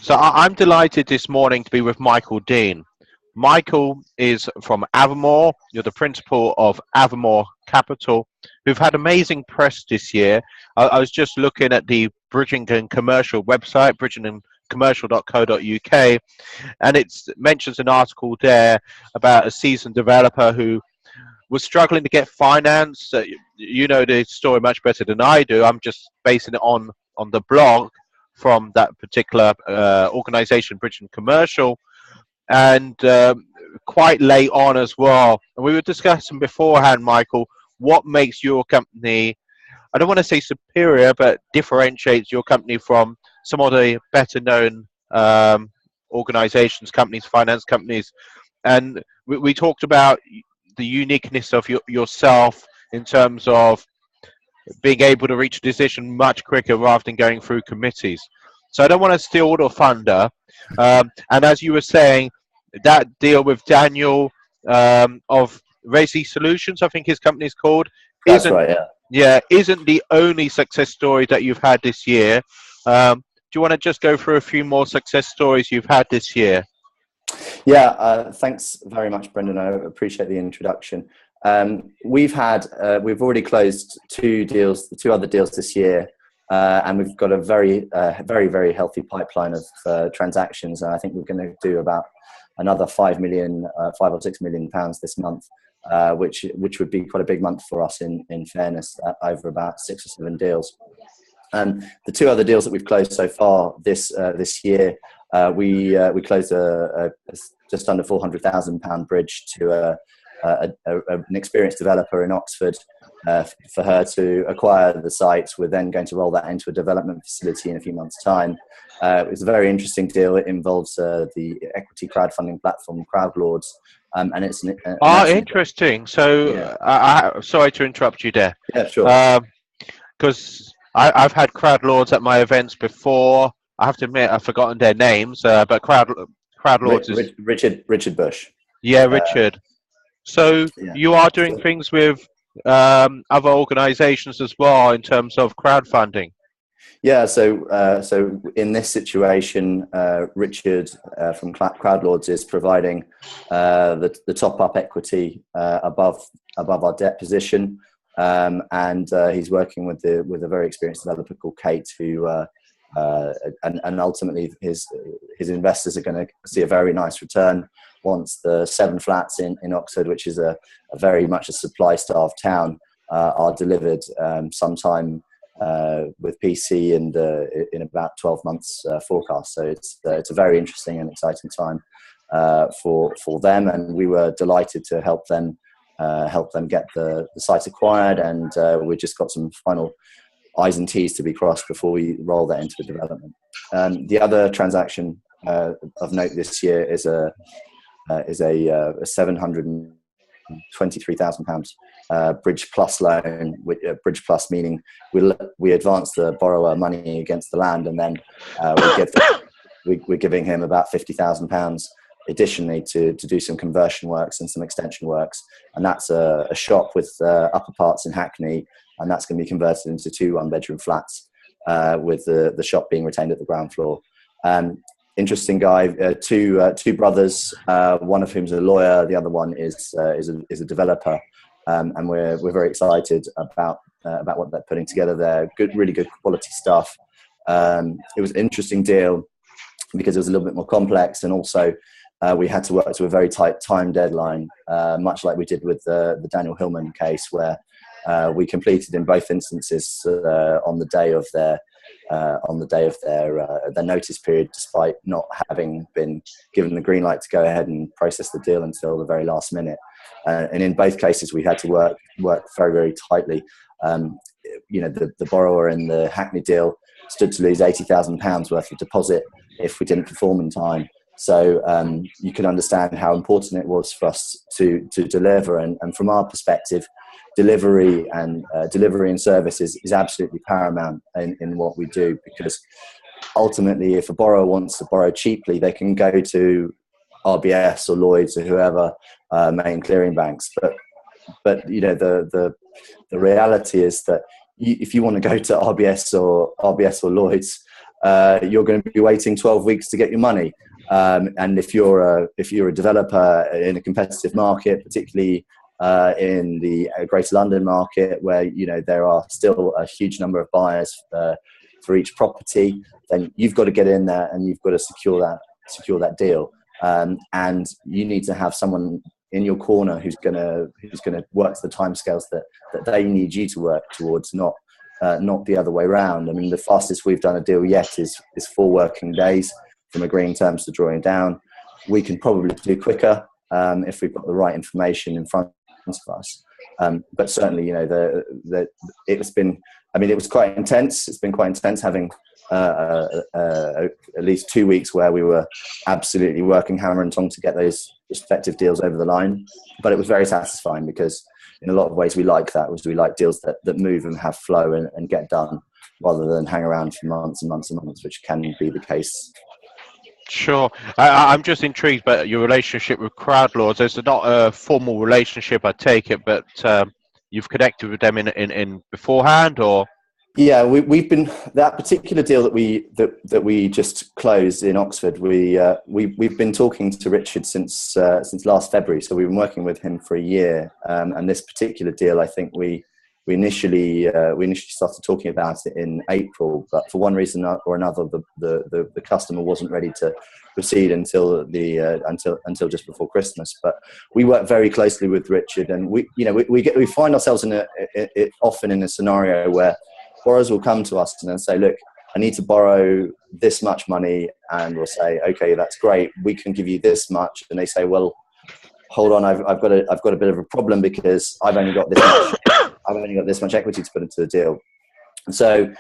So I'm delighted this morning to be with Michael Dean. Michael is from Avamore. You're the principal of Avamore Capital, who've had amazing press this year. I was just looking at the Bridgington Commercial website, bridgingtoncommercial.co.uk, and it mentions an article there about a seasoned developer who was struggling to get finance. You know the story much better than I do. I'm just basing it on the blog from that particular organization, Bridge and Commercial, and quite late on as well. And we were discussing beforehand, Michael, what makes your company, I don't want to say superior, but differentiates your company from some of the better known organizations, companies, finance companies. And we talked about the uniqueness of yourself in terms of being able to reach a decision much quicker rather than going through committees. So I don't want to steal all the thunder. And as you were saying, that deal with Daniel of Resi Solutions, I think his company's called, That's isn't right, yeah. isn't the only success story that you've had this year. Do you want to just go through a few more success stories you've had this year? Yeah, thanks very much, Brendan. I appreciate the introduction. We've already closed two other deals this year, and we've got a very healthy pipeline of transactions. And I think we're going to do about another 5 or 6 million pounds this month, which would be quite a big month for us in fairness, over about 6 or 7 deals. The two other deals that we've closed so far this year, we closed a just under £400,000 bridge to an experienced developer in Oxford for her to acquire the site. We're then going to roll that into a development facility in a few months' time. It was a very interesting deal. It involves the equity crowdfunding platform Crowdlords, and it's Interesting. So, yeah. Sorry to interrupt you there. Yeah, sure. Because I've had Crowdlords at my events before. I have to admit, I've forgotten their names, but Crowdlords is... Richard Bush. Yeah, Richard. So Yeah. you are doing things with other organisations as well in terms of crowdfunding. Yeah, so in this situation, Richard from Crowdlords is providing the top-up equity above our debt position, and he's working with a very experienced developer called Kate, who and ultimately his investors are going to see a very nice return once the 7 flats in Oxford, which is a very much a supply-starved town, are delivered sometime with PC and in about 12 months forecast. So it's a very interesting and exciting time for them, and we were delighted to help them get the site acquired, and we just got some final I's and T's to be crossed before we roll that into a development. The other transaction of note this year is a £723,000 Bridge Plus loan. Bridge Plus meaning we advance the borrower money against the land, and then we're giving him about £50,000 additionally to do some conversion works and some extension works, and that's a shop with upper parts in Hackney, and that's going to be converted into 2 one-bedroom flats with the shop being retained at the ground floor. Interesting guy, two brothers, one of whom's a lawyer, the other one is a developer, and we're very excited about what they're putting together there. Really good quality stuff. It was an interesting deal because it was a little bit more complex, and also we had to work to a very tight time deadline, much like we did with the Daniel Hillman case, where we completed in both instances on the day of their notice period, despite not having been given the green light to go ahead and process the deal until the very last minute. And in both cases, we had to work very, very tightly. The borrower in the Hackney deal stood to lose £80,000 worth of deposit if we didn't perform in time. So you can understand how important it was for us to deliver. And from our perspective, delivery and service is absolutely paramount in what we do, because ultimately, if a borrower wants to borrow cheaply, they can go to RBS or Lloyds or whoever main clearing banks. But the reality is that if you want to go to RBS or Lloyds, you're going to be waiting 12 weeks to get your money. And if you're a developer in a competitive market, particularly in the Greater London market, where there are still a huge number of buyers for each property, then you've got to get in there and you've got to secure that deal. And you need to have someone in your corner who's going to work to the timescales that they need you to work towards, not the other way around. I mean, the fastest we've done a deal yet is 4 working days from agreeing terms to drawing down. We can probably do quicker if we've got the right information in front of us. But certainly, it was quite intense. It's been quite intense having at least 2 weeks where we were absolutely working hammer and tong to get those respective deals over the line. But it was very satisfying because in a lot of ways we like that. We like deals that move and have flow and get done, rather than hang around for months and months and months, which can be the case. Sure. I'm just intrigued by your relationship with Crowdlords. It's not a formal relationship, I take it, but you've connected with them in beforehand, or? Yeah, we've been, that particular deal that we just closed in Oxford. We've been talking to Richard since last February, so we've been working with him for a year. And this particular deal, I think we initially started talking about it in April, but for one reason or another, the customer wasn't ready to proceed until just before Christmas. But we work very closely with Richard, and we find ourselves often in a scenario where borrowers will come to us and then say, look, I need to borrow this much money, and we'll say, okay, that's great, we can give you this much. And they say, well, hold on, I've got a bit of a problem because I've only got this much equity to put into the deal. And so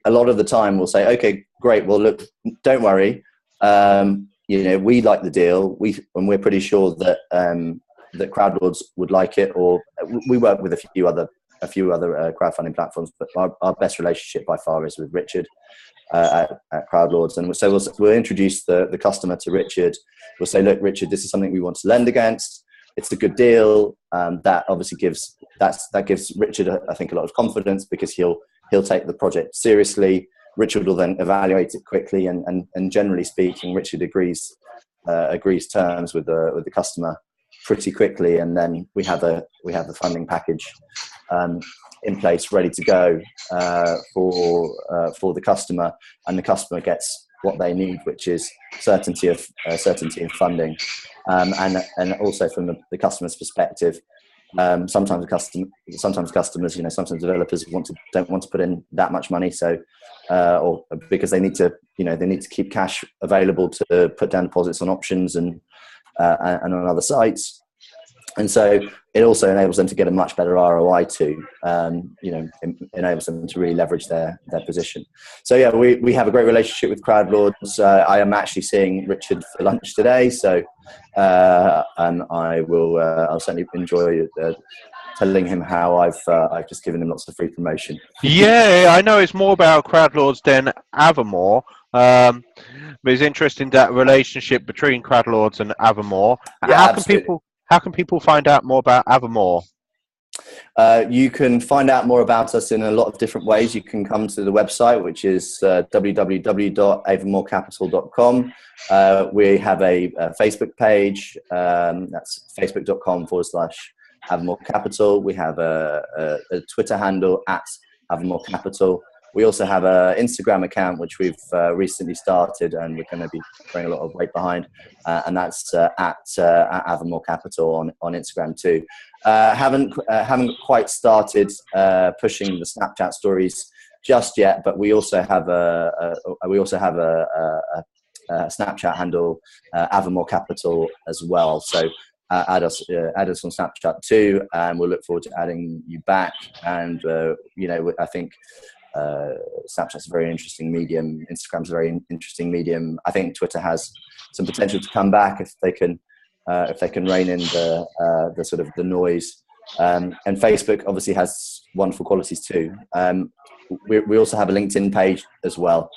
a lot of the time we'll say, okay, great, well, look, don't worry, we like the deal, and we're pretty sure that that Crowdlords would like it, or we work with a few other crowdfunding platforms, but our best relationship by far is with Richard at Crowdlords. And so we'll introduce the customer to Richard. We'll say, look, Richard, this is something we want to lend against. It's a good deal. That obviously gives Richard, I think, a lot of confidence, because he'll take the project seriously. Richard will then evaluate it quickly, and generally speaking, Richard agrees terms with the customer pretty quickly, and then we have the funding package in place, ready to go for the customer, and the customer gets what they need, which is certainty of funding, and also from the customer's perspective. Sometimes customers, sometimes developers don't want to put in that much money, so or because they need to keep cash available to put down deposits on options and on other sites. And so it also enables them to get a much better ROI too. Enables them to really leverage their position. So yeah, we have a great relationship with Crowdlords. I am actually seeing Richard for lunch today, so and I'll certainly enjoy telling him how I've just given him lots of free promotion. Yeah, I know it's more about Crowdlords than Avamore. But it's interesting, that relationship between Crowdlords and Avamore. Yeah, How can people find out more about Avamore? You can find out more about us in a lot of different ways. You can come to the website, which is www.avamorecapital.com. We have a Facebook page. That's facebook.com/Avamore Capital. We have a Twitter handle @AvamoreCapital. We also have an Instagram account, which we've recently started, and we're going to be throwing a lot of weight behind, and that's at Avamore Capital on Instagram too. Haven't quite started pushing the Snapchat stories just yet, but we also have a Snapchat handle, Avamore Capital, as well. So add us on Snapchat too, and we'll look forward to adding you back. And I think Snapchat's a very interesting medium. Instagram's a very interesting medium. I think Twitter has some potential to come back if they can rein in the sort of the noise. And Facebook obviously has wonderful qualities too. We also have a LinkedIn page as well.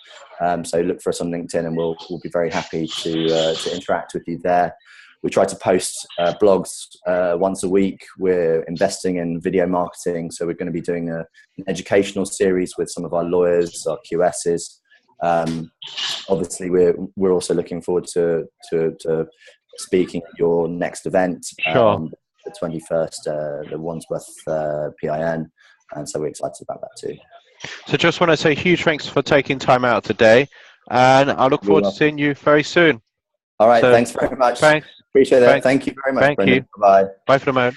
So look for us on LinkedIn, and we'll be very happy to interact with you there. We try to post blogs once a week. We're investing in video marketing, so we're going to be doing an educational series with some of our lawyers, our QSs, Obviously, we're also looking forward to speaking at your next event Sure. on the 21st, the Wandsworth PIN, and so we're excited about that too. So just want to say huge thanks for taking time out today, and I look forward to seeing you very soon. All right, So, thanks very much. Thanks. Appreciate that. Thanks. Thank you very much, Thank Brendan. you. Bye. Bye for the moment.